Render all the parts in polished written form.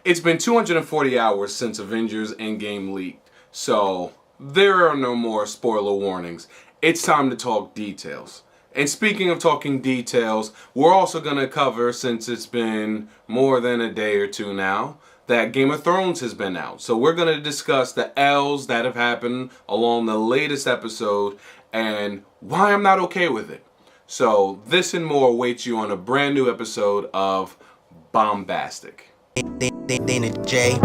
It's been 240 hours since Avengers Endgame leaked, so there are no more spoiler warnings. It's time to talk details. And speaking of talking details, we're also going to cover, since it's been more than a day or two now, that Game of Thrones has been out. So we're going to discuss the L's that have happened along the latest episode and why I'm not okay with it. So this and more awaits you on a brand new episode of Bombastic. Dana J.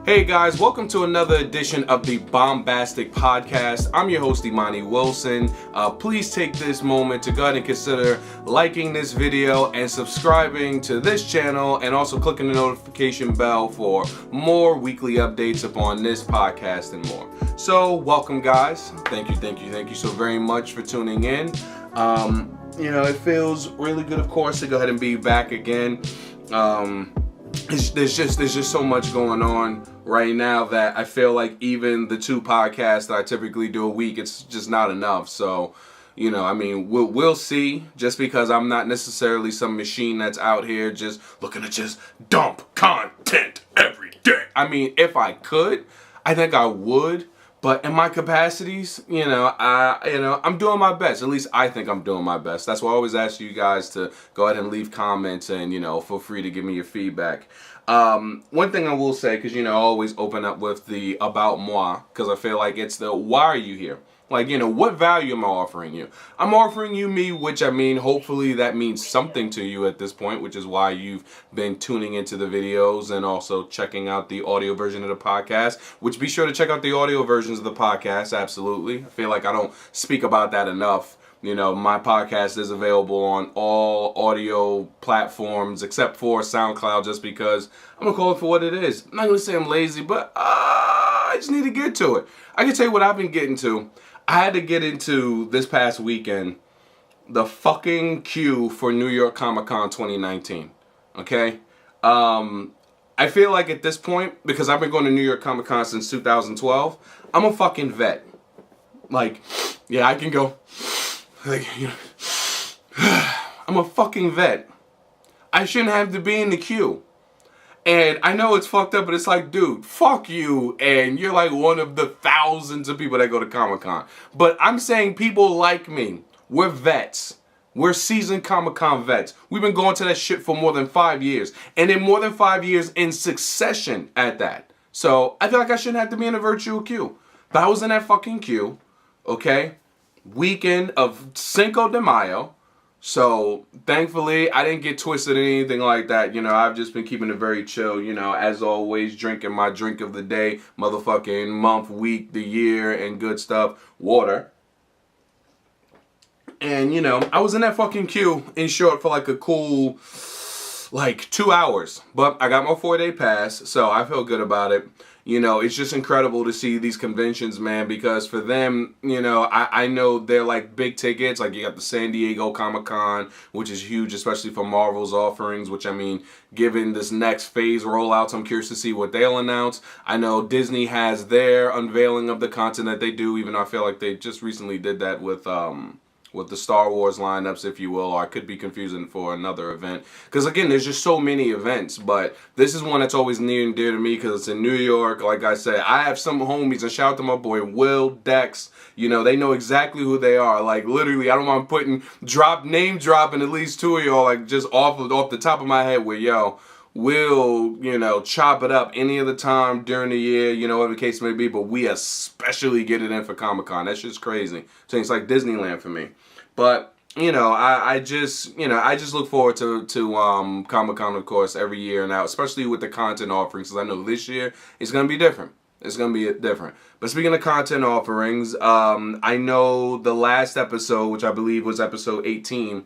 Hey guys, welcome to another edition of the Bombastic podcast. I'm your host, Imani Wilson. Please take this moment to go ahead and consider liking this video and subscribing to this channel, and also clicking the notification bell for more weekly updates upon this podcast and more. So welcome guys. Thank you so very much for tuning in. It feels really good, of course, to go ahead and be back again. There's just so much going on right now that I feel like even the two podcasts that I typically do a week, it's just not enough. So, we'll see. Just because I'm not necessarily some machine that's out here just looking to just dump content every day. I mean, if I could, I think I would. But in my capacities, I'm doing my best. At least I think I'm doing my best. That's why I always ask you guys to go ahead and leave comments and, feel free to give me your feedback. One thing I will say, because, I always open up with the about moi, because I feel like it's the why are you here? Like, what value am I offering you? I'm offering you me, which hopefully that means something to you at this point, which is why you've been tuning into the videos and also checking out the audio version of the podcast, which be sure to check out the audio versions of the podcast, absolutely. I feel like I don't speak about that enough. My podcast is available on all audio platforms except for SoundCloud, just because I'm going to call it for what it is. I'm not going to say I'm lazy, but I just need to get to it. I can tell you what I've been getting to. I had to get into this past weekend the fucking queue for New York Comic Con 2019. Okay? I feel like at this point, because I've been going to New York Comic Con since 2012, I'm a fucking vet. Like, yeah, I can go. I'm a fucking vet. I shouldn't have to be in the queue. And I know it's fucked up, but it's like, dude, fuck you. And you're like one of the thousands of people that go to Comic-Con. But I'm saying people like me, we're vets. We're seasoned Comic-Con vets. We've been going to that shit for more than 5 years. And in more than 5 years in succession at that. So I feel like I shouldn't have to be in a virtual queue. But I was in that fucking queue, okay? Weekend of Cinco de Mayo. So, thankfully, I didn't get twisted or anything like that. I've just been keeping it very chill, as always, drinking my drink of the day, motherfucking month, week, the year, and good stuff, water. And, I was in that fucking queue, in short, for like a cool, 2 hours. But I got my 4-day pass, so I feel good about it. It's just incredible to see these conventions, man, because for them, I know they're like big tickets. Like you got the San Diego Comic-Con, which is huge, especially for Marvel's offerings, which given this next phase rollouts, I'm curious to see what they'll announce. I know Disney has their unveiling of the content that they do, even though I feel like they just recently did that with the Star Wars lineups, if you will, or I could be confusing for another event. Because, again, there's just so many events, but this is one that's always near and dear to me because it's in New York. Like I said, I have some homies, and shout out to my boy Will, Dex. They know exactly who they are. Like, literally, I don't mind name dropping at least two of y'all, like, just off the top of my head with, we'll, chop it up any other time during the year, whatever the case may be, but we especially get it in for Comic-Con. That's just crazy. So it's like Disneyland for me. But, I just look forward to Comic-Con, of course, every year now, especially with the content offerings, because I know this year it's going to be different. It's going to be different. But speaking of content offerings, I know the last episode, which I believe was episode 18,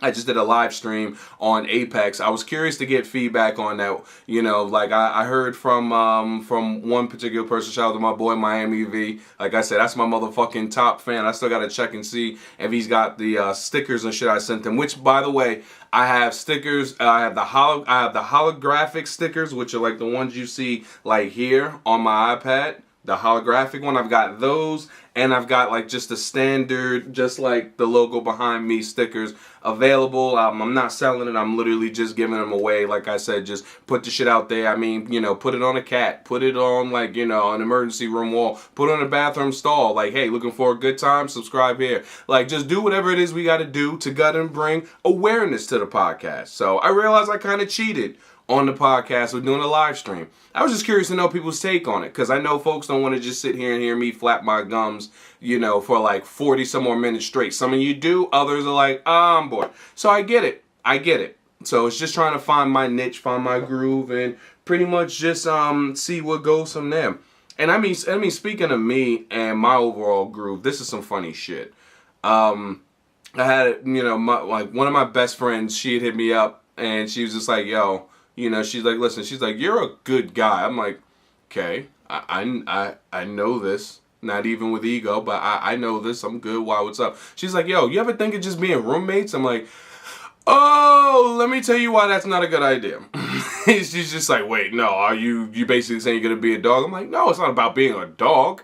I just did a live stream on Apex. I was curious to get feedback on that. You know, like I heard from one particular person. Shout out to my boy Miami V. Like I said, that's my motherfucking top fan. I still gotta check and see if he's got the stickers and shit I sent him. Which, by the way, I have stickers. I have the holographic stickers, which are like the ones you see like here on my iPad. The holographic one, I've got those, and I've got like just the standard, just like the logo behind me stickers available. I'm not selling it. I'm literally just giving them away. Like I said, just put the shit out there. I mean, you know, put it on a cat, put it on like, you know, an emergency room wall, put it on a bathroom stall. Like, hey, looking for a good time? Subscribe here. Like, just do whatever it is we got to do to gut and bring awareness to the podcast. So I realized I kind of cheated on the podcast with doing a live stream. I was just curious to know people's take on it, because I know folks don't want to just sit here and hear me flap my gums, you know, for like 40 some more minutes straight. Some of you do, others are like, I'm bored. So I get it. So it's just trying to find my niche, find my groove, and pretty much just see what goes from there. And I mean, speaking of me and my overall groove, this is some funny shit. I had, you know, like one of my best friends, she had hit me up, and she was just like, yo, you know, she's like, listen, she's like, you're a good guy. I'm like, okay, I know this. Not even with ego, but I know this. I'm good. Why? What's up? She's like, yo, you ever think of just being roommates? I'm like, oh, let me tell you why that's not a good idea. She's just like, wait, no, are you basically saying you're going to be a dog? I'm like, no, it's not about being a dog.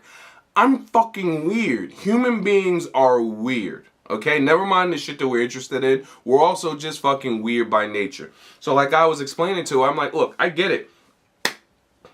I'm fucking weird. Human beings are weird. Okay, never mind the shit that we're interested in. We're also just fucking weird by nature. So like I was explaining to her, I'm like, look, I get it.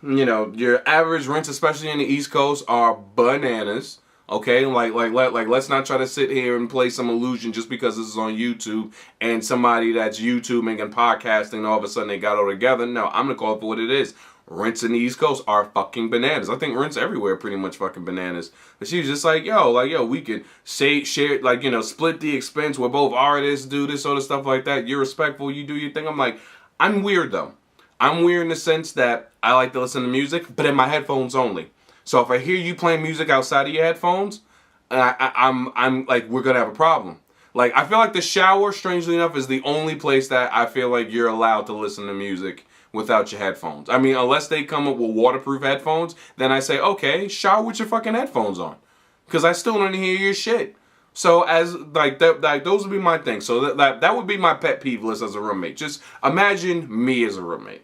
You know, your average rents, especially in the East Coast, are bananas. Okay, like let's not try to sit here and play some illusion just because this is on YouTube and somebody that's YouTubing and podcasting, all of a sudden they got all together. No, I'm gonna call it for what it is. Rents in the East Coast are fucking bananas. I think rents everywhere are pretty much fucking bananas. But she was just like, yo, we could share, like, you know, split the expense. We're both artists, do this sort of stuff like that. You're respectful, you do your thing. I'm like, I'm weird though. I'm weird in the sense that I like to listen to music, but in my headphones only. So if I hear you playing music outside of your headphones, I'm like, we're gonna have a problem. Like, I feel like the shower, strangely enough, is the only place that I feel like you're allowed to listen to music without your headphones. I mean, unless they come up with waterproof headphones, then I say, okay, shower with your fucking headphones on, because I still don't hear your shit. So as like those would be my things. So that would be my pet peeve list as a roommate. Just imagine me as a roommate.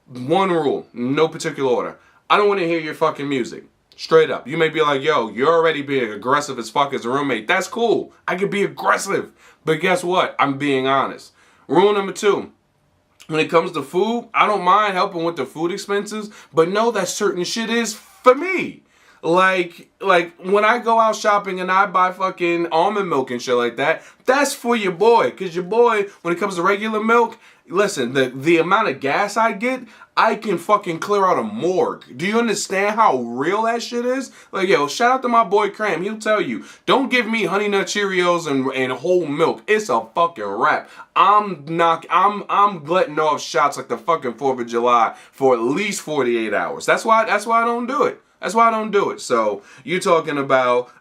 One rule, no particular order. I don't want to hear your fucking music. Straight up. You may be like, yo, you're already being aggressive as fuck as a roommate. That's cool. I could be aggressive. But guess what? I'm being honest. Rule number 2. When it comes to food, I don't mind helping with the food expenses, but know that certain shit is for me. Like when I go out shopping and I buy fucking almond milk and shit like that, that's for your boy. Because your boy, when it comes to regular milk, listen, the amount of gas I get, I can fucking clear out a morgue. Do you understand how real that shit is? Like, yo, shout out to my boy Cram. He'll tell you, don't give me Honey Nut Cheerios and whole milk. It's a fucking wrap. I'm letting off shots like the fucking 4th of July for at least 48 hours. That's why I don't do it. That's why I don't do it. So you're talking about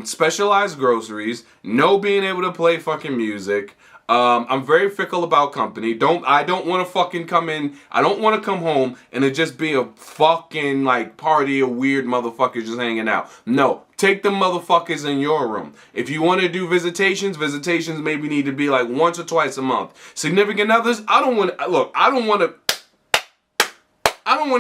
specialized groceries, no being able to play fucking music. I'm very fickle about company. I don't want to fucking come in. I don't want to come home and it just be a fucking like party of weird motherfuckers just hanging out. No, take the motherfuckers in your room. If you want to do visitations maybe need to be like once or twice a month. Significant others, I don't want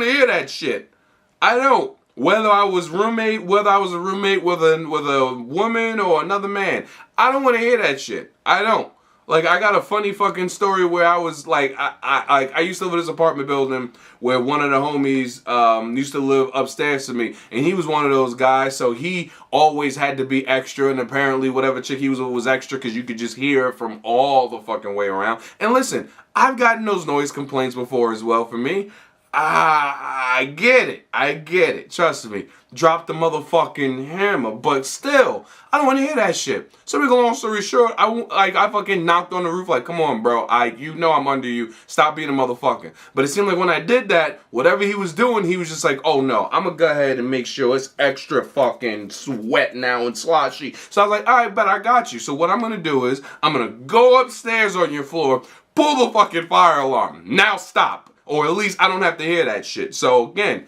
to hear that shit. I don't. Whether I was a roommate with a woman or another man, I don't want to hear that shit. I don't. Like, I got a funny fucking story where I was like, I used to live in this apartment building where one of the homies used to live upstairs to me, and he was one of those guys, so he always had to be extra, and apparently whatever chick he was extra because you could just hear it from all the fucking way around. And listen, I've gotten those noise complaints before as well. For me, I get it. I get it. Trust me. Drop the motherfucking hammer. But still, I don't want to hear that shit. So make a long story short, I fucking knocked on the roof like, come on, bro. You know I'm under you. Stop being a motherfucker. But it seemed like when I did that, whatever he was doing, he was just like, oh no, I'm going to go ahead and make sure it's extra fucking sweat now and sloshy. So I was like, all right, bet I got you. So what I'm going to do is I'm going to go upstairs on your floor, pull the fucking fire alarm. Now stop. Or at least I don't have to hear that shit. So again,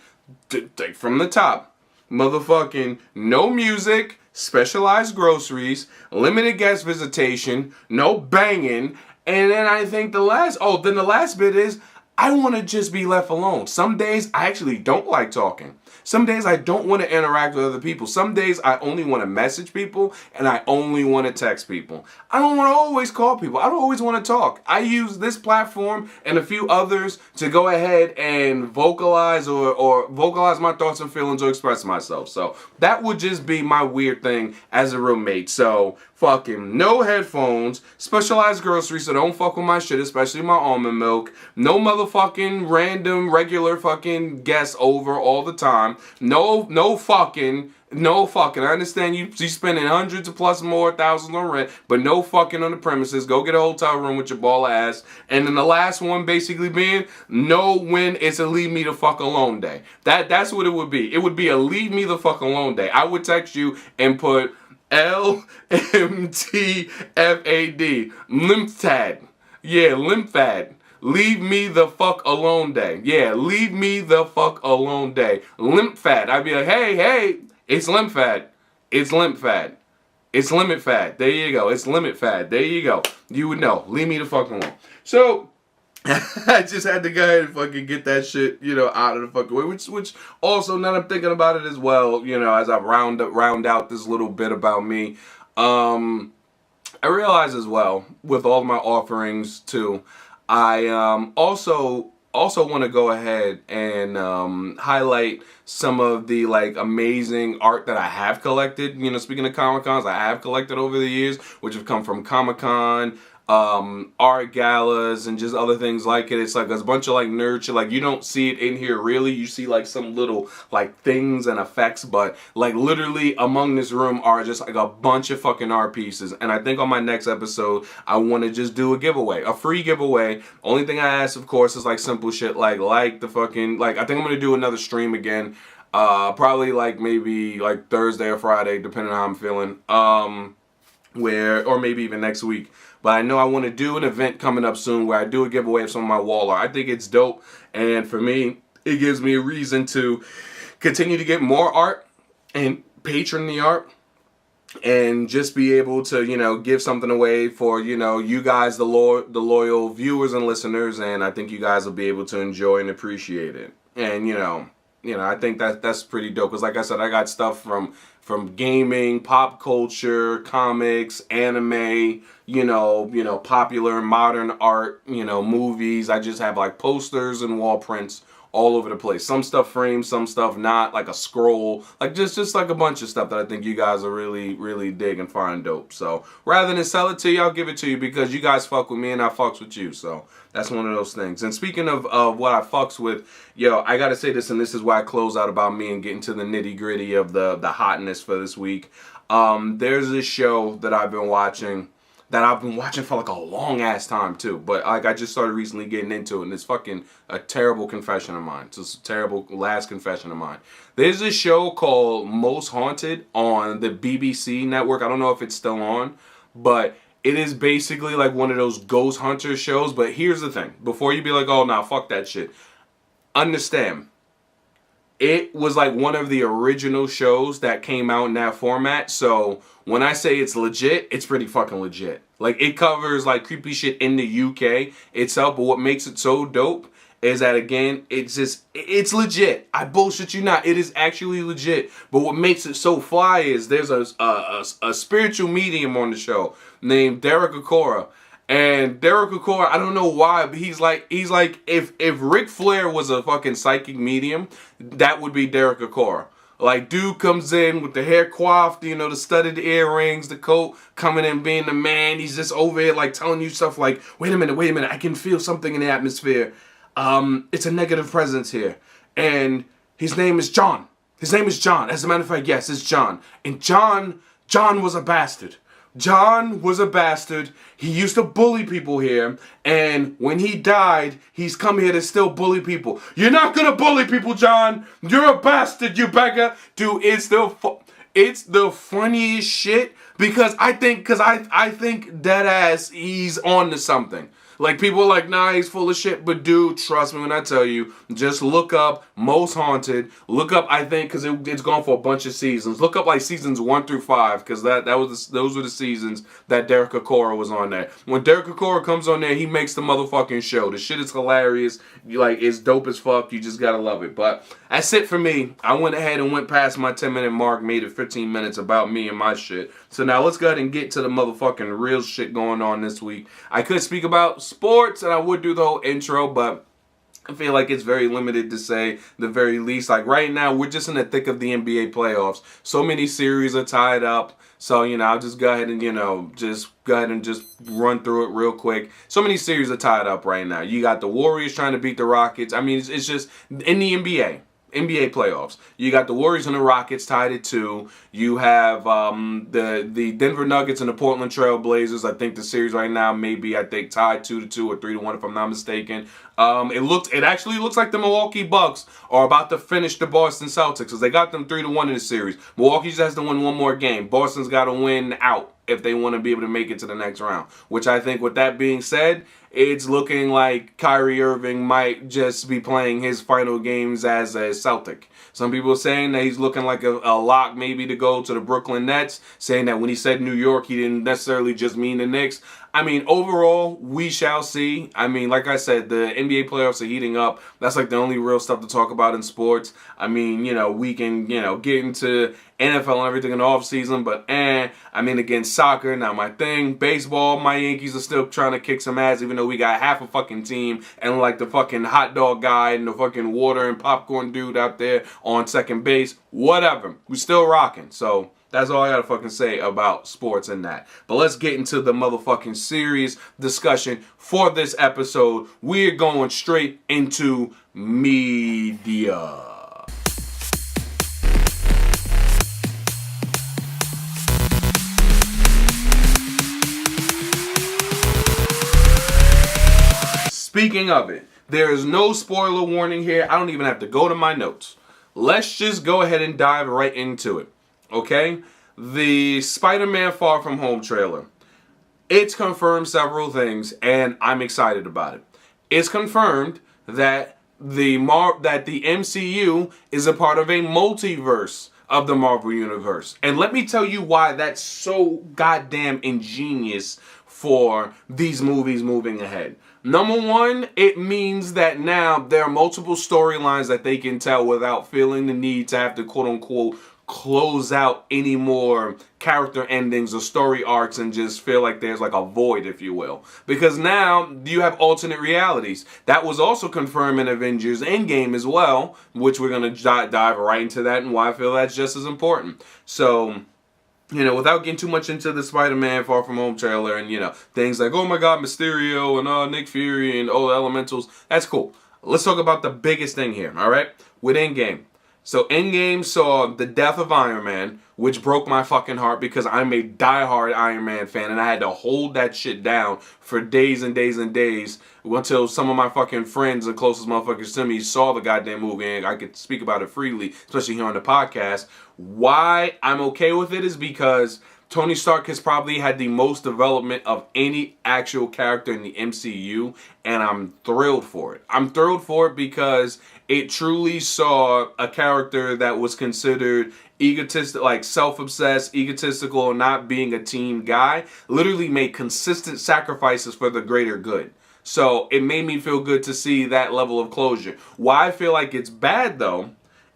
take from the top. Motherfucking no music, specialized groceries, limited guest visitation, no banging. And then I think the last bit is I want to just be left alone. Some days I actually don't like talking. Some days I don't want to interact with other people. Some days I only want to message people and I only want to text people. I don't want to always call people. I don't always want to talk. I use this platform and a few others to go ahead and vocalize or vocalize my thoughts and feelings or express myself. So that would just be my weird thing as a roommate. So fucking no headphones, specialized groceries, so don't fuck with my shit, especially my almond milk. No motherfucking random regular fucking guests over all the time. No fucking. I understand you spending hundreds of plus more thousands on rent, but no fucking on the premises. Go get a hotel room with your ball of ass. And then the last one basically being no when it's a leave me the fuck alone day. That's what it would be. It would be a leave me the fuck alone day. I would text you and put LMTFAD. Lymphad. Yeah, lymphad. Leave me the fuck alone day. Yeah, leave me the fuck alone day. Lymphad. I'd be like, hey, it's lymphad. It's lymphad. It's limit fad. There you go. It's limit fad. There you go. You would know. Leave me the fuck alone. So I just had to go ahead and fucking get that shit, out of the fucking way. Which also, now I'm thinking about it as well, as I round out this little bit about me. I realize as well, with all my offerings too, I also want to go ahead and highlight some of the amazing art that I have collected. Speaking of Comic-Cons, I have collected over the years, which have come from Comic-Con, art galas, and just other things like it. It's like a bunch of nerd shit. You don't see it in here really. You see some little things and effects, but literally among this room are just a bunch of fucking art pieces. And I think on my next episode I want to just do a giveaway, a free giveaway. Only thing I ask, of course, is simple shit like the fucking I think I'm gonna do another stream again. Probably maybe Thursday or Friday, depending on how I'm feeling. Or maybe even next week. But I know I want to do an event coming up soon where I do a giveaway of some of my wall art. I think it's dope. And for me, it gives me a reason to continue to get more art and patron the art. And just be able to, give something away for, you guys, the loyal viewers and listeners. And I think you guys will be able to enjoy and appreciate it. And, I think that's pretty dope. Because like I said, I got stuff from gaming, pop culture, comics, anime, popular modern art, movies. I just have posters and wall prints all over the place. Some stuff framed, some stuff not, a scroll, just a bunch of stuff that I think you guys will really, really dig and find dope. So rather than sell it to you, I'll give it to you because you guys fuck with me and I fucks with you. So that's one of those things. And speaking of what I fucks with, I gotta say this, and this is why I close out about me and get into the nitty gritty of the hotness for this week. There's this show that I've been watching for a long ass time too. But I just started recently getting into it, and it's fucking a terrible confession of mine. It's just a terrible last confession of mine. There's this show called Most Haunted on the BBC network. I don't know if it's still on, but it is basically one of those ghost hunter shows. But here's the thing. Before you be like, oh, nah, fuck that shit. Understand. It was one of the original shows that came out in that format. So when I say it's legit, it's pretty fucking legit. It covers creepy shit in the UK itself. But what makes it so dope is that, again, it's legit. I bullshit you not. It is actually legit. But what makes it so fly is there's a spiritual medium on the show named Derek Okora. And Derek Okora, I don't know why, but he's like if Ric Flair was a fucking psychic medium, that would be Derek Okora. Dude comes in with the hair coiffed, the studded earrings, the coat, coming in being the man. He's just over here telling you stuff wait a minute, I can feel something in the atmosphere. it's a negative presence here. And his name is John. His name is John. As a matter of fact, yes, it's John. And John was a bastard. John was a bastard. He used to bully people here. And when he died, he's come here to still bully people. You're not going to bully people, John. You're a bastard, you beggar. Dude, it's the funniest shit because I think dead ass he's on to something. Like, people are like, nah, he's full of shit. But, dude, trust me when I tell you, just look up Most Haunted. Look up, I think, because it's gone for a bunch of seasons. Look up, like, seasons 1 through 5, because those were the seasons that Derek Acorah was on there. When Derek Acorah comes on there, he makes the motherfucking show. The shit is hilarious. Like, it's dope as fuck. You just gotta love it. But that's it for me. I went ahead and went past my 10-minute mark, made it 15 minutes about me and my shit. So now let's go ahead and get to the motherfucking real shit going on this week. I could speak about sports and I would do the whole intro, but I feel like it's very limited to say the very least. Like right now, we're just in the thick of the NBA playoffs. So many series are tied up. So, I'll just go ahead and, just run through it real quick. So many series are tied up right now. You got the Warriors trying to beat the Rockets. I mean, it's just in the NBA playoffs. You got the Warriors and the Rockets tied at 2. You have the Denver Nuggets and the Portland Trail Blazers. I think the series right now may be, tied 2-2 or 3-1 if I'm not mistaken. It actually looks like the Milwaukee Bucks are about to finish the Boston Celtics because they got them 3-1 in the series. Milwaukee just has to win one more game. Boston's got to win out if they want to be able to make it to the next round. Which I think, with that being said, it's looking like Kyrie Irving might just be playing his final games as a Celtic. Some people are saying that he's looking like a lock maybe to go to the Brooklyn Nets, saying that when he said New York, he didn't necessarily just mean the Knicks. I mean, overall, we shall see. I mean, like I said, the NBA playoffs are heating up. That's like the only real stuff to talk about in sports. I mean, we can, get into NFL and everything in the offseason, but again, soccer, not my thing. Baseball, my Yankees are still trying to kick some ass, even though we got half a fucking team and like the fucking hot dog guy and the fucking water and popcorn dude out there on second base. Whatever. We still rocking. So that's all I gotta fucking say about sports and that. But let's get into the motherfucking series discussion for this episode. We're going straight into media. Speaking of it, there is no spoiler warning here. I don't even have to go to my notes. Let's just go ahead and dive right into it. Okay? The Spider-Man Far From Home trailer. It's confirmed several things, and I'm excited about it. It's confirmed that the MCU is a part of a multiverse of the Marvel Universe. And let me tell you why that's so goddamn ingenious for these movies moving ahead. Number one, it means that now there are multiple storylines that they can tell without feeling the need to have to quote-unquote close out any more character endings or story arcs and just feel like there's like a void, if you will. Because now you have alternate realities. That was also confirmed in Avengers Endgame as well, which we're going to dive right into that and why I feel that's just as important. So, without getting too much into the Spider-Man Far From Home trailer and, things like, oh my God, Mysterio and Nick Fury and the Elementals, that's cool. Let's talk about the biggest thing here, all right? With Endgame. So Endgame saw the death of Iron Man, which broke my fucking heart because I'm a diehard Iron Man fan and I had to hold that shit down for days and days and days until some of my fucking friends and closest motherfuckers to me saw the goddamn movie and I could speak about it freely, especially here on the podcast. Why I'm okay with it is because Tony Stark has probably had the most development of any actual character in the MCU, and I'm thrilled for it. I'm thrilled for it because it truly saw a character that was considered egotistic, like self-obsessed, egotistical, not being a team guy, literally made consistent sacrifices for the greater good. So it made me feel good to see that level of closure. Why I feel like it's bad, though,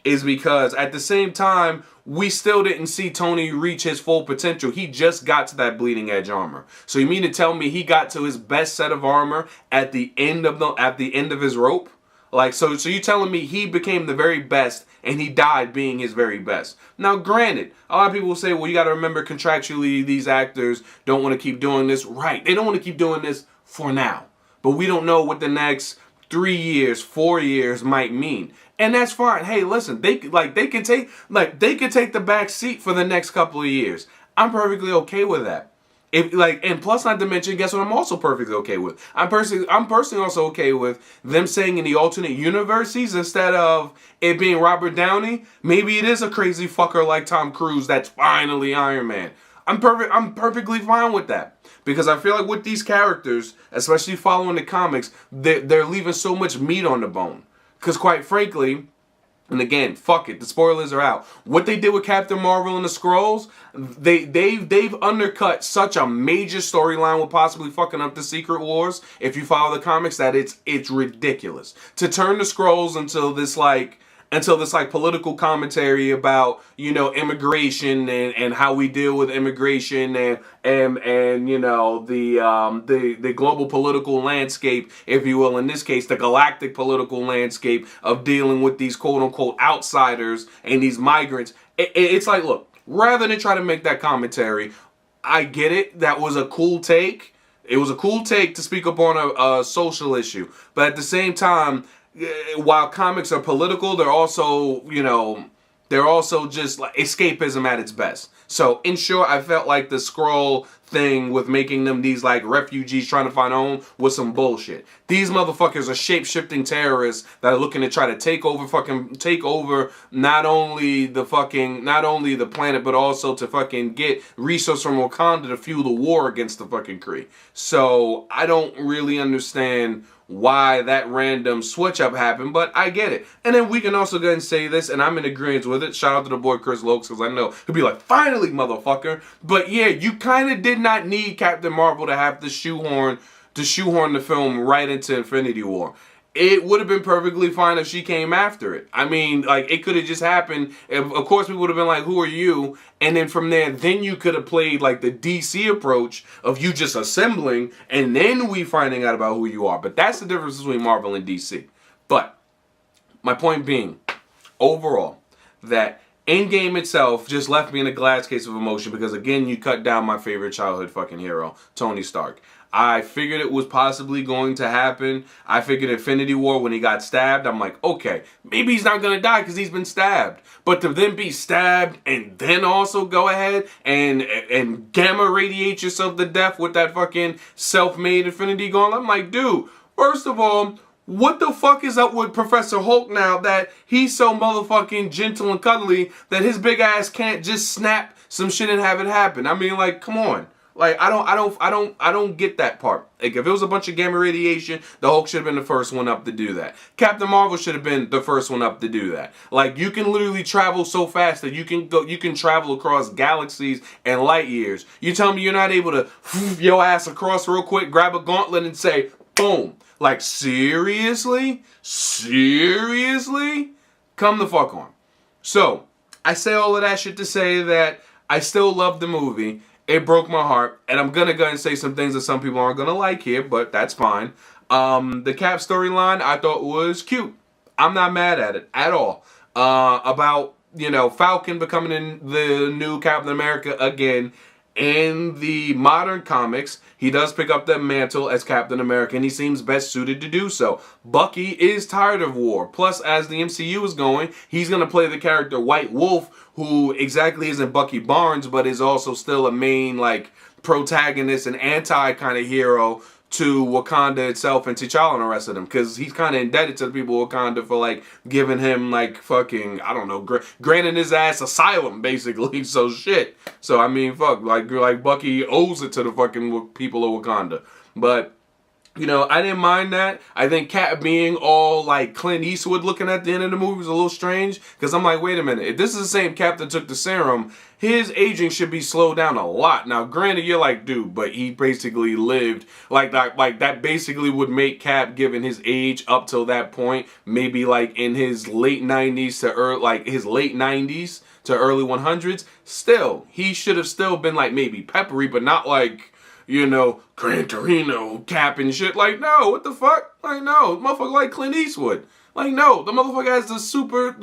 is because at the same time, we still didn't see Tony reach his full potential. He just got to that bleeding edge armor. So you mean to tell me he got to his best set of armor at the end of his rope? Like, so you telling me he became the very best and he died being his very best. Now, granted, a lot of people will say, well, you got to remember contractually these actors don't want to keep doing this. Right. They don't want to keep doing this for now. But we don't know what the next 3 years, 4 years might mean. And that's fine. Hey, listen, they can take the back seat for the next couple of years. I'm perfectly okay with that. And plus, not to mention, guess what? I'm also perfectly okay with. I'm personally also okay with them saying in the alternate universes, instead of it being Robert Downey, maybe it is a crazy fucker like Tom Cruise that's finally Iron Man. I'm perfectly fine with that, because I feel like with these characters, especially following the comics, they're leaving so much meat on the bone. Because quite frankly, and again, fuck it, the spoilers are out. What they did with Captain Marvel and the Skrulls, they've undercut such a major storyline with possibly fucking up the Secret Wars. If you follow the comics, that it's ridiculous to turn the Skrulls until this political commentary about, you know, immigration and how we deal with immigration and you know, the global political landscape, if you will, in this case the galactic political landscape of dealing with these quote unquote outsiders and these migrants. It's like, look, rather than try to make that commentary, I get it, that was a cool take. It was a cool take to speak up on a social issue, but at the same time, while comics are political, they're also just like escapism at its best. So in short, I felt like the Skrull thing with making them these like refugees trying to find a home was some bullshit. These motherfuckers are shape-shifting terrorists that are looking to try to take over not only the planet, but also to fucking get resources from Wakanda to fuel the war against the fucking Kree. So I don't really understand why that random switch up happened, but I get it. And then we can also go ahead and say this, and I'm in agreement with it. Shout out to the boy Chris Lokes, because I know he'll be like, finally, motherfucker. But yeah, you kind of did not need Captain Marvel to have to shoehorn the film right into Infinity War. It would have been perfectly fine if she came after it. I mean, like, it could have just happened. Of course, we would have been like, who are you? And then from there, then you could have played like the DC approach of you just assembling and then we finding out about who you are. But that's the difference between Marvel and DC. But my point being, overall, that Endgame itself just left me in a glass case of emotion because, again, you cut down my favorite childhood fucking hero, Tony Stark. I figured it was possibly going to happen. I figured Infinity War, when he got stabbed, I'm like, okay, maybe he's not going to die because he's been stabbed. But to then be stabbed and then also go ahead and gamma radiate yourself to death with that fucking self-made Infinity Gauntlet, I'm like, dude, first of all, what the fuck is up with Professor Hulk now that he's so motherfucking gentle and cuddly that his big ass can't just snap some shit and have it happen? I mean, like, come on. Like, I don't get that part. Like, if it was a bunch of gamma radiation, the Hulk should have been the first one up to do that. Captain Marvel should have been the first one up to do that. Like, you can literally travel so fast that you can travel across galaxies and light years. You tell me you're not able to your ass across real quick, grab a gauntlet and say, boom. Like, seriously? Seriously? Come the fuck on. So, I say all of that shit to say that I still love the movie. It broke my heart, and I'm going to go ahead and say some things that some people aren't going to like here, but that's fine. The Cap storyline I thought was cute. I'm not mad at it at all. About, you know, Falcon becoming the new Captain America again. In the modern comics, he does pick up the mantle as Captain America, and he seems best suited to do so. Bucky is tired of war. Plus, as the MCU is going, he's going to play the character White Wolf, who exactly isn't Bucky Barnes, but is also still a main, like, protagonist and anti kind of hero to Wakanda itself and T'Challa and the rest of them, because he's kind of indebted to the people of Wakanda for, like, giving him, like, fucking, I don't know, granting his ass asylum, basically. So shit. So I mean, fuck, like Bucky owes it to the fucking people of Wakanda. But, you know, I didn't mind that. I think Cap being all like Clint Eastwood looking at the end of the movie was a little strange, because I'm like, wait a minute, if this is the same Cap that took the serum, his aging should be slowed down a lot. Now, granted, you're like, dude, but he basically lived like that basically would make Cap, given his age up till that point, maybe like in his late 90s to early 100s. Still, he should have still been like maybe peppery, but not like, you know, Gran Torino Cap and shit. Like, no, what the fuck? Like, no, motherfucker like Clint Eastwood. Like, no, the motherfucker has the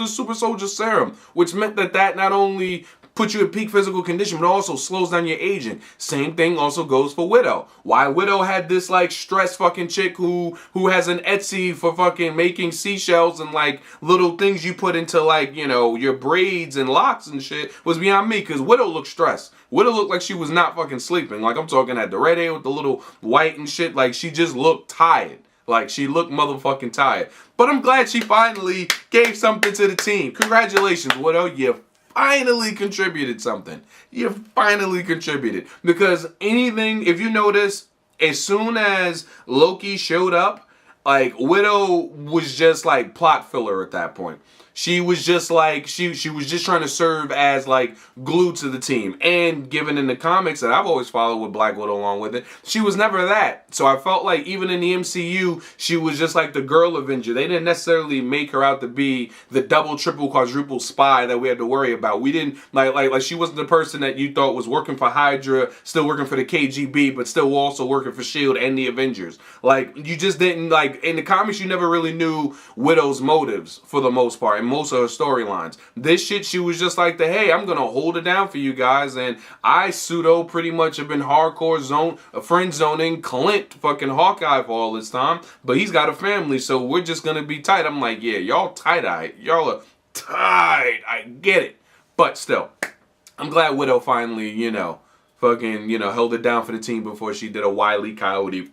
super soldier serum, which meant that not only puts you in peak physical condition, but also slows down your aging. Same thing also goes for Widow. Why Widow had this like stressed fucking chick who has an Etsy for fucking making seashells and like little things you put into like, you know, your braids and locks and shit was beyond me, because Widow looked stressed. Widow looked like she was not fucking sleeping. Like, I'm talking at the red hair with the little white and shit. Like, she just looked tired. Like, she looked motherfucking tired. But I'm glad she finally gave something to the team. Congratulations, Widow. You finally contributed something. You finally contributed. Because anything, if you notice, as soon as Loki showed up, like, Widow was just like plot filler at that point. She was just like, she was just trying to serve as like glue to the team. And given in the comics that I've always followed with Black Widow along with it, she was never that. So I felt like even in the MCU, she was just like the girl Avenger. They didn't necessarily make her out to be the double, triple, quadruple spy that we had to worry about. We didn't, like she wasn't the person that you thought was working for Hydra, still working for the KGB, but still also working for S.H.I.E.L.D. and the Avengers. Like, you just didn't, like, in the comics, you never really knew Widow's motives for the most part. Most of her storylines. This shit, she was just like hey, I'm gonna hold it down for you guys, and I pseudo pretty much have been hardcore friend zoning Clint fucking Hawkeye for all this time, but he's got a family, so we're just gonna be tight. I'm like, yeah, y'all tight-eyed. Y'all are tight. I get it. But still, I'm glad Widow finally, you know, fucking, you know, held it down for the team before she did a Wile E. Coyote.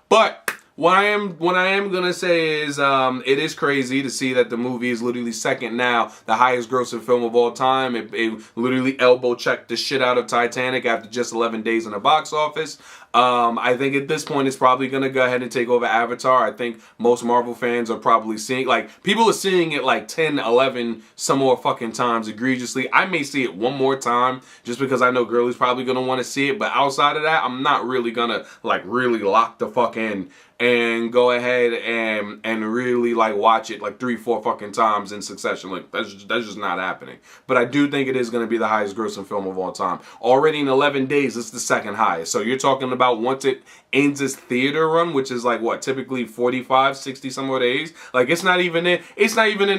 But what I am gonna say is, it is crazy to see that the movie is literally second now, the highest grossing film of all time. It literally elbow checked the shit out of Titanic after just 11 days in the box office. I think at this point it's probably gonna go ahead and take over Avatar. I think most Marvel fans are probably seeing, like, people are seeing it like 10, 11, some more fucking times egregiously. I may see it one more time just because I know Girlie's probably gonna want to see it, but outside of that, I'm not really gonna like really lock the fuck in and go ahead and really like watch it like 3, 4 fucking times in succession. Like, that's just not happening. But I do think it is going to be the highest grossing film of all time. Already in 11 days, it's the second highest. So you're talking about once it ends its theater run, which is like what, typically 45, 60 some more days. Like, it's not even in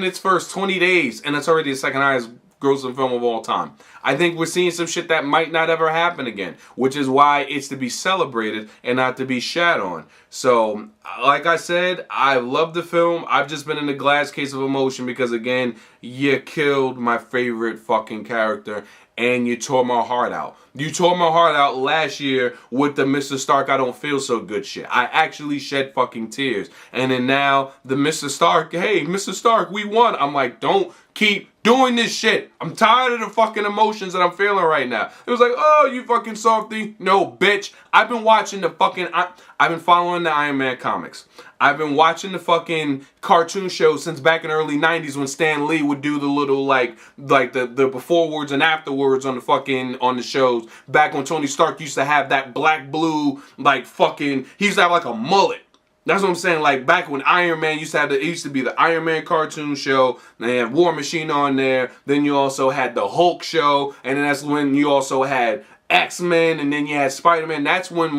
its first 20 days, and it's already the second highest grossing film of all time. I think we're seeing some shit that might not ever happen again, which is why it's to be celebrated and not to be shat on. So, like I said, I love the film. I've just been in a glass case of emotion because, again, you killed my favorite fucking character and you tore my heart out. You tore my heart out last year with the Mr. Stark I don't feel so good shit. I actually shed fucking tears. And then now the Mr. Stark, hey, Mr. Stark, we won. I'm like, don't keep doing this shit. I'm tired of the fucking emotions that I'm feeling right now. It was like, oh, you fucking softy. No, bitch. I've been watching I've been following the Iron Man comics. I've been watching the fucking cartoon shows since back in the early 90s when Stan Lee would do the little like the beforewords and afterwards on the shows. Back when Tony Stark used to have that black blue like fucking, he used to have like a mullet. That's what I'm saying. Like back when Iron Man used to be the Iron Man cartoon show. They had War Machine on there. Then you also had the Hulk show, and then that's when you also had X-Men, and then you had Spider-Man. That's when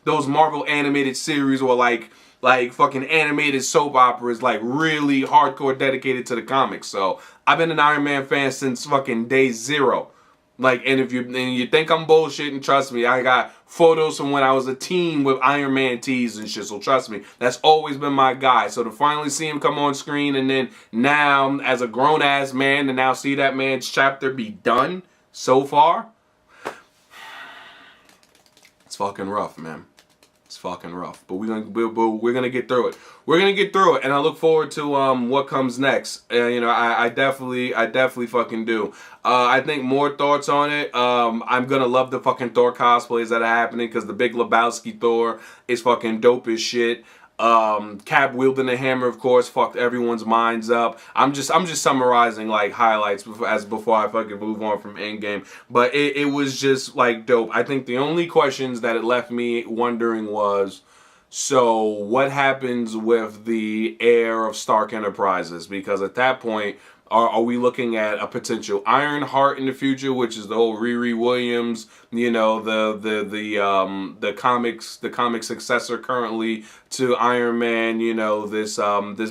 those Marvel animated series were like fucking animated soap operas, like really hardcore dedicated to the comics. So I've been an Iron Man fan since fucking day zero. Like, and if you think I'm bullshitting, trust me, I got photos from when I was a teen with Iron Man tees and shit. So trust me, that's always been my guy. So to finally see him come on screen, and then now as a grown ass man, to now see that man's chapter be done so far, it's fucking rough, man. It's fucking rough, but we're gonna get through it. We're gonna get through it, and I look forward to what comes next. I definitely fucking do. I think more thoughts on it. I'm gonna love the fucking Thor cosplays that are happening because the Big Lebowski Thor is fucking dope as shit. Cap wielding the hammer, of course, fucked everyone's minds up. I'm just summarizing like highlights before I fucking move on from Endgame. But it was just like dope. I think the only questions that it left me wondering was, so what happens with the heir of Stark Enterprises? Because at that point, Are we looking at a potential Ironheart in the future, which is the whole Riri Williams, you know, the comic successor currently to Iron Man, you know, this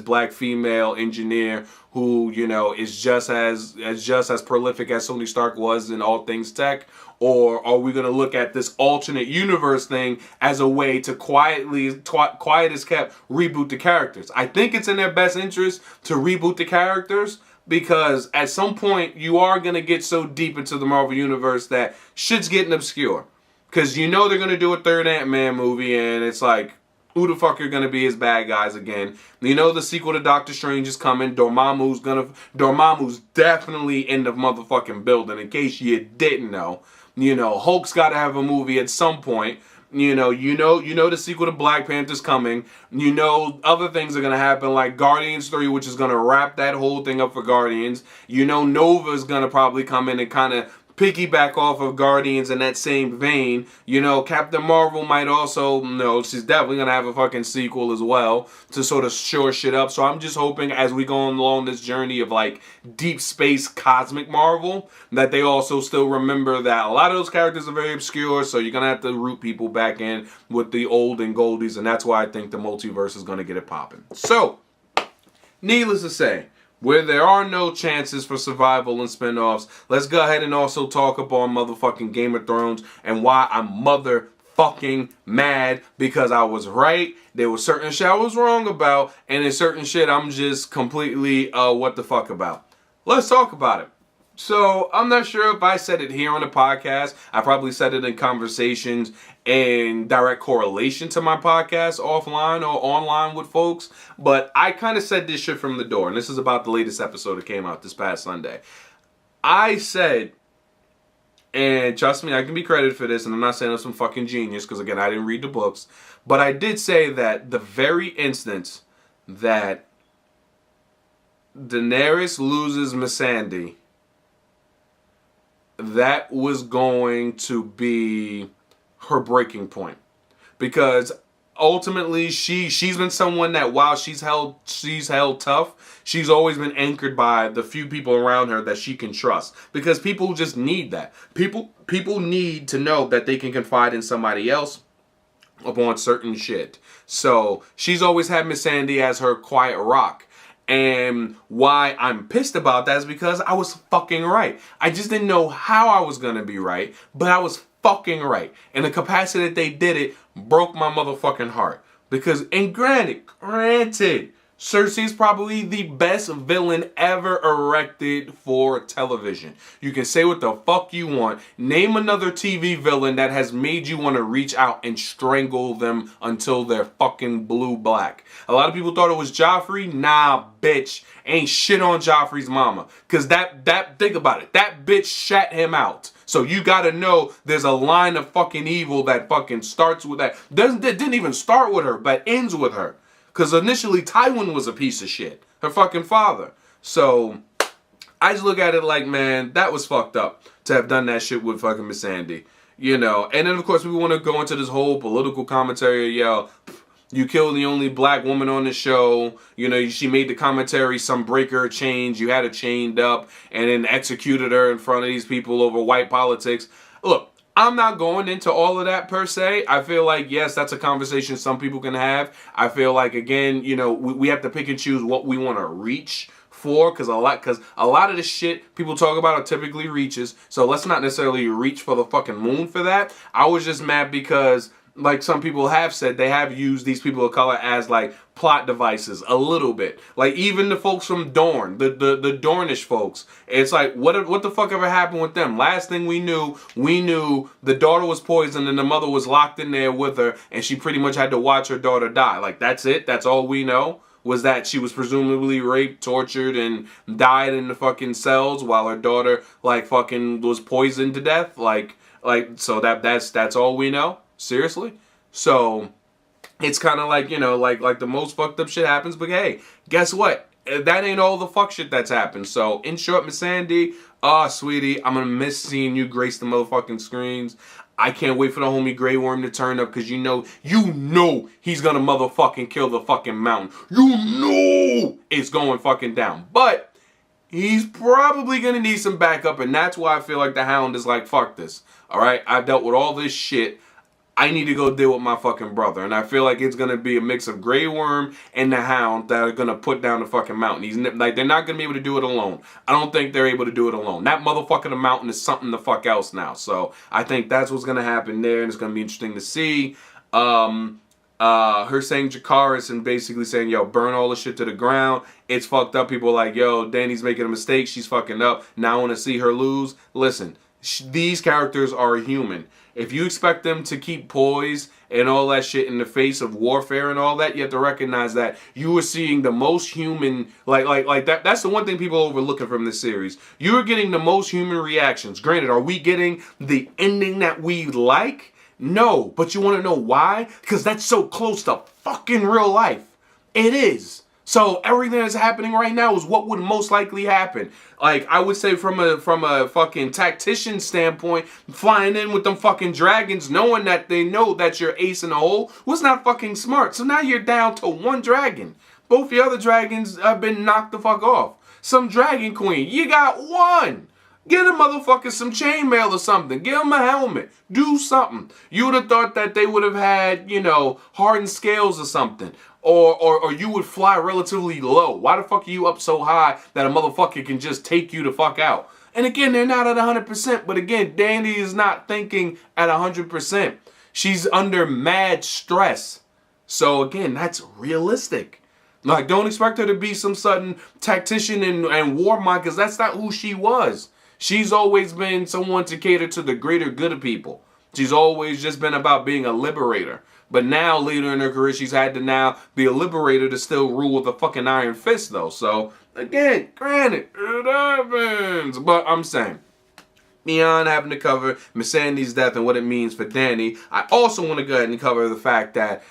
black female engineer who, you know, is just as prolific as Tony Stark was in all things tech? Or are we going to look at this alternate universe thing as a way to quiet as kept reboot the characters? I think it's in their best interest to reboot the characters, because at some point you are going to get so deep into the Marvel Universe that shit's getting obscure. Because you know they're going to do a third Ant-Man movie, and it's like, who the fuck are going to be his bad guys again? You know the sequel to Doctor Strange is coming. Dormammu's definitely in the motherfucking building, in case you didn't know. You know, Hulk's got to have a movie at some point. You know the sequel to Black Panther's coming. You know other things are going to happen, like Guardians 3, which is going to wrap that whole thing up for Guardians. You know Nova's going to probably come in and kind of piggyback off of Guardians in that same vein. You know, Captain Marvel might also, no, she's definitely going to have a fucking sequel as well to sort of shore shit up. So I'm just hoping as we go along this journey of like deep space cosmic Marvel, that they also still remember that a lot of those characters are very obscure, so you're going to have to root people back in with the old and goldies, and that's why I think the multiverse is going to get it popping. So, needless to say, where there are no chances for survival and spinoffs, let's go ahead and also talk about motherfucking Game of Thrones and why I'm motherfucking mad, because I was right. There was certain shit I was wrong about, and there's certain shit I'm just completely what the fuck about. Let's talk about it. So, I'm not sure if I said it here on the podcast. I probably said it in conversations in direct correlation to my podcast offline or online with folks. But I kind of said this shit from the door. And this is about the latest episode that came out this past Sunday. I said, and trust me, I can be credited for this. And I'm not saying I'm some fucking genius, because again, I didn't read the books. But I did say that the very instance that Daenerys loses Missandei, that was going to be her breaking point, because ultimately she's been someone that while she's held tough, she's always been anchored by the few people around her that she can trust, because people just need that. People need to know that they can confide in somebody else upon certain shit. So she's always had Missandei as her quiet rock. And why I'm pissed about that is because I was fucking right. I just didn't know how I was going to be right, but I was fucking right. And the capacity that they did it broke my motherfucking heart. Because, and granted, Cersei's probably the best villain ever erected for television. You can say what the fuck you want. Name another TV villain that has made you want to reach out and strangle them until they're fucking blue black. A lot of people thought it was Joffrey. Nah, bitch. Ain't shit on Joffrey's mama. Cause that think about it. That bitch shat him out. So you gotta know there's a line of fucking evil that fucking starts with that. Didn't even start with her, but ends with her. Because initially, Tywin was a piece of shit. Her fucking father. So, I just look at it like, man, that was fucked up to have done that shit with fucking Missandei. You know, and then, of course, we want to go into this whole political commentary. You killed the only black woman on the show. You know, she made the commentary, some breaker change. You had her chained up and then executed her in front of these people over white politics. Look. I'm not going into all of that per se. I feel like, yes, that's a conversation some people can have. I feel like, again, you know, we have to pick and choose what we want to reach for, because a lot of the shit people talk about are typically reaches. So let's not necessarily reach for the fucking moon for that. I was just mad because, like some people have said, they have used these people of color as like plot devices a little bit. Like even the folks from Dorne, the Dornish folks. It's like what the fuck ever happened with them? Last thing we knew the daughter was poisoned and the mother was locked in there with her, and she pretty much had to watch her daughter die. Like that's it. That's all we know. Was that she was presumably raped, tortured, and died in the fucking cells while her daughter like fucking was poisoned to death. Like so that's all we know. Seriously? So, it's kind of like, you know, like the most fucked up shit happens, but hey, guess what? That ain't all the fuck shit that's happened. So, in short, Missandei, sweetie, I'm gonna miss seeing you grace the motherfucking screens. I can't wait for the homie Grey Worm to turn up, because you know he's gonna motherfucking kill the fucking mountain. You know it's going fucking down. But, he's probably going to need some backup, and that's why I feel like the Hound is like, fuck this. All right, I've dealt with all this shit. I need to go deal with my fucking brother. And I feel like it's going to be a mix of Grey Worm and the Hound that are going to put down the fucking mountain. They're not going to be able to do it alone. I don't think they're able to do it alone. That motherfucking mountain is something the fuck else now. So I think that's what's going to happen there, and it's going to be interesting to see. Her saying Jakaris and basically saying, yo, burn all the shit to the ground. It's fucked up. People are like, yo, Danny's making a mistake. She's fucking up. Now I want to see her lose. Listen, these characters are human. If you expect them to keep poise and all that shit in the face of warfare and all that, you have to recognize that you are seeing the most human, like that. That's the one thing people are overlooking from this series. You are getting the most human reactions. Granted, are we getting the ending that we like? No, but you want to know why? Because that's so close to fucking real life. It is. So everything that's happening right now is what would most likely happen. Like, I would say from a fucking tactician standpoint, flying in with them fucking dragons, knowing that they know that you're ace in the hole, was not fucking smart. So now you're down to one dragon. Both the other dragons have been knocked the fuck off. Some dragon queen, you got one. Get a motherfucker some chainmail or something. Give him a helmet. Do something. You would have thought that they would have had, hardened scales or something. Or you would fly relatively low. Why the fuck are you up so high that a motherfucker can just take you the fuck out? And again, they're not at 100%. But again, Danny is not thinking at 100%. She's under mad stress. So again, that's realistic. Like, don't expect her to be some sudden tactician and war mind, because that's not who she was. She's always been someone to cater to the greater good of people. She's always just been about being a liberator. But now, later in her career, she's had to now be a liberator to still rule with a fucking iron fist, though. So, again, granted, it happens. But I'm saying, beyond having to cover Miss Sandy's death and what it means for Danny, I also want to go ahead and cover the fact that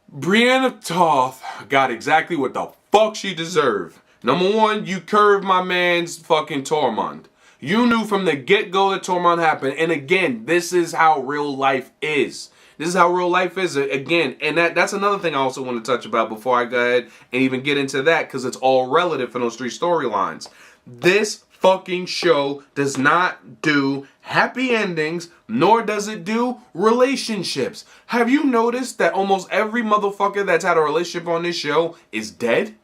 Brienne Toth got exactly what the fuck she deserved. Number one, you curved my man's fucking Tormund. You knew from the get-go that Tormund happened. And again, this is how real life is. This is how real life is, again. And that's another thing I also want to touch about before I go ahead and even get into that, because it's all relative for those three storylines. This fucking show does not do happy endings, nor does it do relationships. Have you noticed that almost every motherfucker that's had a relationship on this show is dead?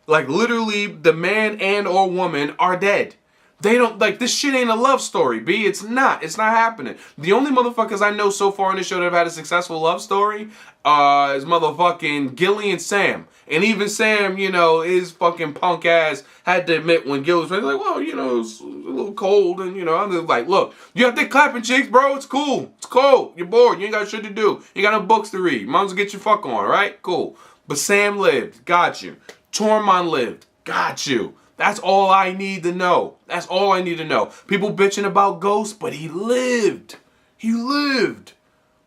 Like, literally, the man and or woman are dead. They don't, like, this shit ain't a love story, B. It's not. It's not happening. The only motherfuckers I know so far on this show that have had a successful love story is motherfucking Gilly and Sam. And even Sam, his fucking punk ass had to admit when Gilly was like, well, it's a little cold. And, I'm just like, look, you have to clapping cheeks, bro. It's cool. It's cold. You're bored. You ain't got shit to do. You got no books to read. Mom's gonna get your fuck on, right? Cool. But Sam lived. Got you. Tormund lived. Got you. That's all I need to know. That's all I need to know. People bitching about Ghost, but he lived. He lived.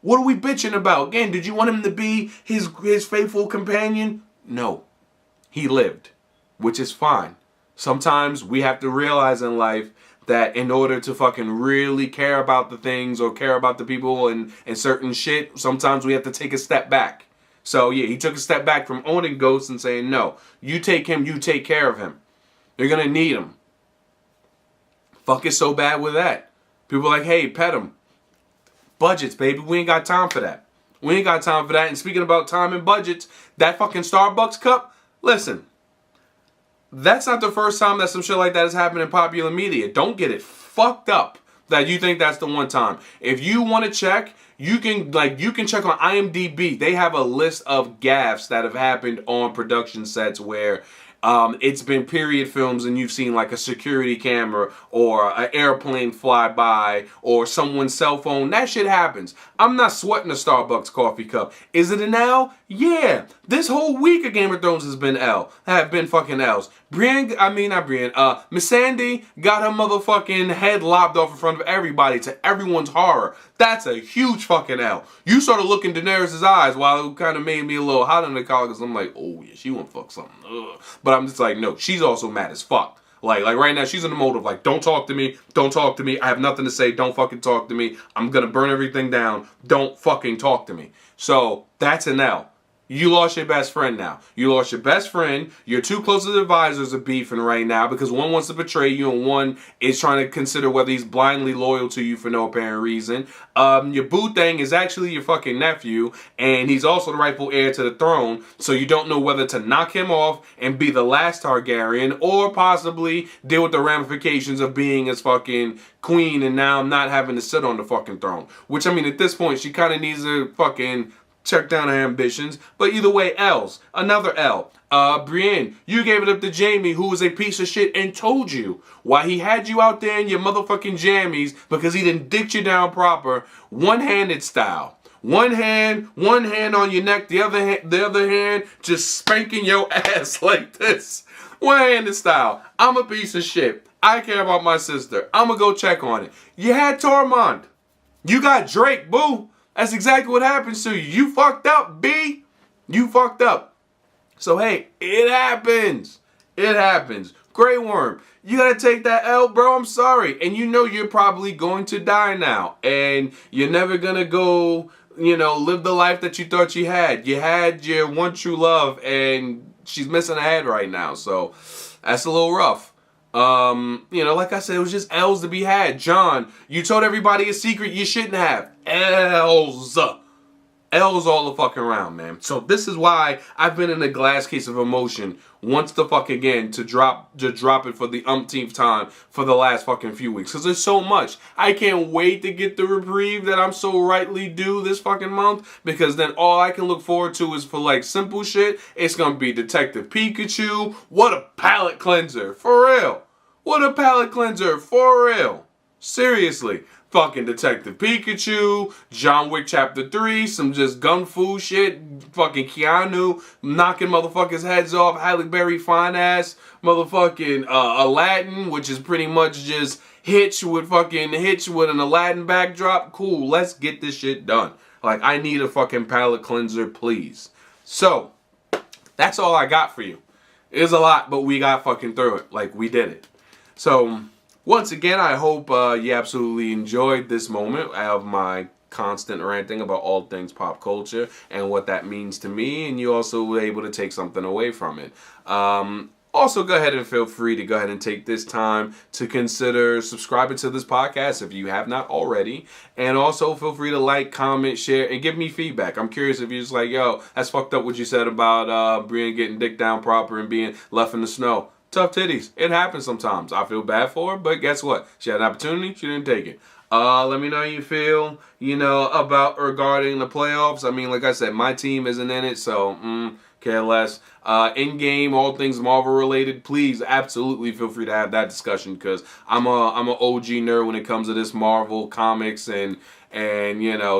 What are we bitching about? Again, did you want him to be his faithful companion? No. He lived, which is fine. Sometimes we have to realize in life that in order to fucking really care about the things or care about the people and certain shit, sometimes we have to take a step back. So yeah, he took a step back from owning Ghost and saying, no, you take him, you take care of him. You're going to need him. Fuck it so bad with that. People are like, hey, pet him. Budgets, baby. We ain't got time for that. We ain't got time for that. And speaking about time and budgets, that fucking Starbucks cup, listen, that's not the first time that some shit like that has happened in popular media. Don't get it fucked up that you think that's the one time. If you want to check, you can check on IMDb. They have a list of gaffes that have happened on production sets where it's been period films and you've seen like a security camera or an airplane fly by or someone's cell phone. That shit happens. I'm not sweating a Starbucks coffee cup. Is it an L? Yeah. This whole week of Game of Thrones has been fucking L's. Miss Sandy got her motherfucking head lopped off in front of everybody to everyone's horror. That's a huge fucking L. You started looking Daenerys' eyes while it kind of made me a little hot in the collar because I'm like, oh yeah, she won't fuck something. Ugh. But I'm just like, no, she's also mad as fuck. Like right now, she's in the mode of like, don't talk to me. Don't talk to me. I have nothing to say. Don't fucking talk to me. I'm going to burn everything down. Don't fucking talk to me. So that's an L. You lost your best friend now. You lost your best friend. Your two closest advisors are beefing right now because one wants to betray you and one is trying to consider whether he's blindly loyal to you for no apparent reason. Your boo thing is actually your fucking nephew, and he's also the rightful heir to the throne, so you don't know whether to knock him off and be the last Targaryen or possibly deal with the ramifications of being his fucking queen and now not having to sit on the fucking throne. Which, I mean, at this point, she kind of needs to fucking check down her ambitions. But either way, L's. Another L. Brienne, you gave it up to Jaime, who was a piece of shit and told you why he had you out there in your motherfucking jammies because he didn't dick you down proper, one-handed style. One hand on your neck, the other hand just spanking your ass like this. One-handed style. I'm a piece of shit. I care about my sister. I'm gonna go check on it. You had Tormund. You got Drake, boo. That's exactly what happens to you. You fucked up, B. You fucked up. So, hey, it happens. It happens. Grey Worm, you gotta take that L, bro. I'm sorry. And you know you're probably going to die now. And you're never gonna go, live the life that you thought you had. You had your one true love, and she's missing a head right now. So, that's a little rough. Like I said, it was just L's to be had. John, you told everybody a secret you shouldn't have. L's. L's all the fucking around, man. So this is why I've been in a glass case of emotion once the fuck again to drop it for the umpteenth time for the last fucking few weeks. Because there's so much. I can't wait to get the reprieve that I'm so rightly due this fucking month. Because then all I can look forward to is for like simple shit. It's going to be Detective Pikachu. What a palate cleanser. For real. What a palate cleanser. For real. Seriously. Fucking Detective Pikachu, John Wick Chapter 3, some just gun fu shit, fucking Keanu knocking motherfuckers' heads off, Halle Berry fine ass, motherfucking Aladdin, which is pretty much just Hitch with an Aladdin backdrop. Cool, let's get this shit done. Like, I need a fucking palate cleanser, please. So, that's all I got for you. It was a lot, but we got fucking through it. Like, we did it. So, once again, I hope you absolutely enjoyed this moment of my constant ranting about all things pop culture and what that means to me, and you also were able to take something away from it. Also, go ahead and feel free to go ahead and take this time to consider subscribing to this podcast if you have not already. And also feel free to like, comment, share, and give me feedback. I'm curious if you're just like, yo, that's fucked up what you said about Brienne getting dick down proper and being left in the snow. Tough titties. It happens sometimes. I feel bad for her, but guess what? She had an opportunity. She didn't take it. Let me know how you feel, about regarding the playoffs. I mean, like I said, my team isn't in it, so care less. Endgame, all things Marvel related, please absolutely feel free to have that discussion because I'm a OG nerd when it comes to this Marvel comics and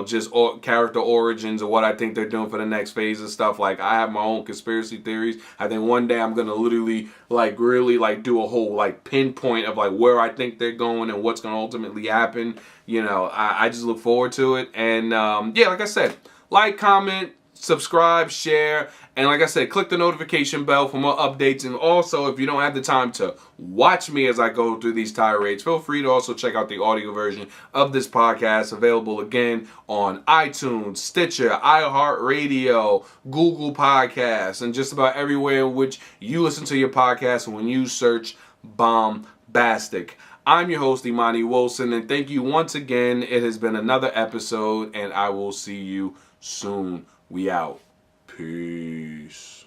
just character origins or what I think they're doing for the next phase and stuff. Like, I have my own conspiracy theories. I think one day I'm going to literally, really do a whole, pinpoint of, where I think they're going and what's going to ultimately happen. I just look forward to it. And, like I said, like, comment, subscribe, share, and like I said, click the notification bell for more updates. And also, if you don't have the time to watch me as I go through these tirades, feel free to also check out the audio version of this podcast, available again on iTunes, Stitcher, iHeartRadio, Google Podcasts, and just about everywhere in which you listen to your podcast when you search Bombastic. I'm your host, Imani Wilson, and thank you once again. It has been another episode, and I will see you soon. We out. Peace.